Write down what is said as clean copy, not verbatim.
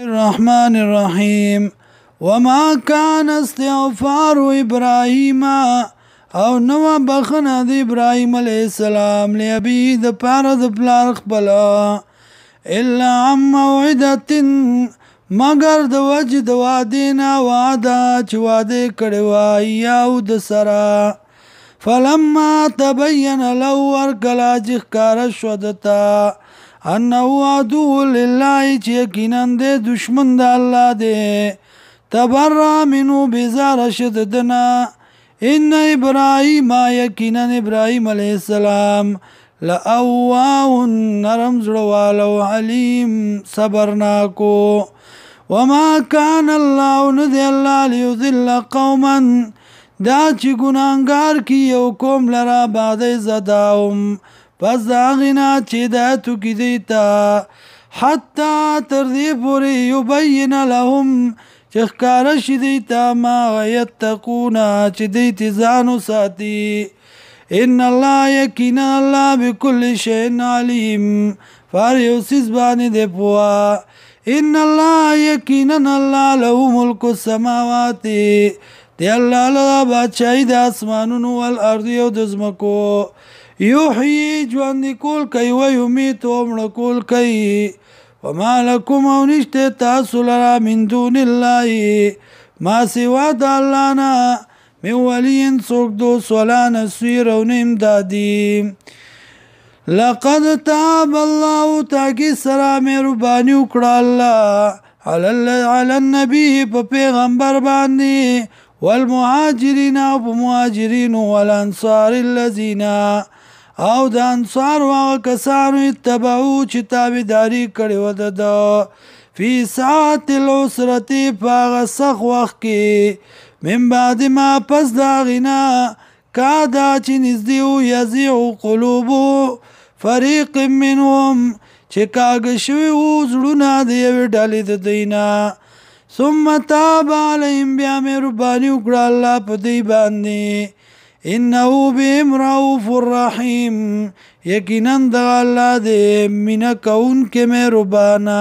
الرحمن الرحیم وما كان استغفار ابراهیم او نو بخنه د ابراهیم علیه السلام لابی د پاره د پلار خپل الا عن موعده مگر د وجه د وعدینا وعده چې وعده کړی وای یاو د سره فلما تبین له ورکلا چې ښکاره شو دته انه عدو لله چې یقینا د دشمن د الله دی تبرأ منه بیزار شد دنا ان ابراهیم یقینا ابراهیم علیه السلام لأواه نرم زړوالو علیم صبرناکو وما كان الله ندی الله لیضل قوما دا چې ګناهګار کی یو قوم لرا بعد زداهم پس دا غنا چې دا تو کی دیتا حتی تر دې پورې یبین لهم چې ښکاره شي دیتا ما یتقون چې دیت ځانو ساتي ان الله یقینا الله بكل شیء علیم فار یو سیز باندې دی پوها ان الله یقینا الله له ملک السماوات دی الله له بادشاہي د اسمانونو والارض او د ځمکو یحیی ژوند کول کوي و یمیت او مړه کول کوي وما لکم او نشته تاسو لرا من دون الله ما سوا د الله نه من ولی څوک دوست ولا نصير او نه امدادي لقد تاب الله تاکي سره مهرباني وکړه الله علی النبي په پیغمبر باندې والمهاجرین او په مهاجرین والانصار الذين او د انصار واغه کسانو اتبعو چې تابعداري کړې و د فی ساعت العسرة پاغه سخت وخت کې من بعد ما پس دا غنا کادا چې نږدې و یزیع قلوبو فریق منهم چې کاږه شوي و زړونه د یوې ډلې د دینا ثم تاب علیهم بیا مهرباني وکړه الله په دوی باندې انه بهم رؤوف الرحیم یقینا د الله د مینه کوونکی مهربانه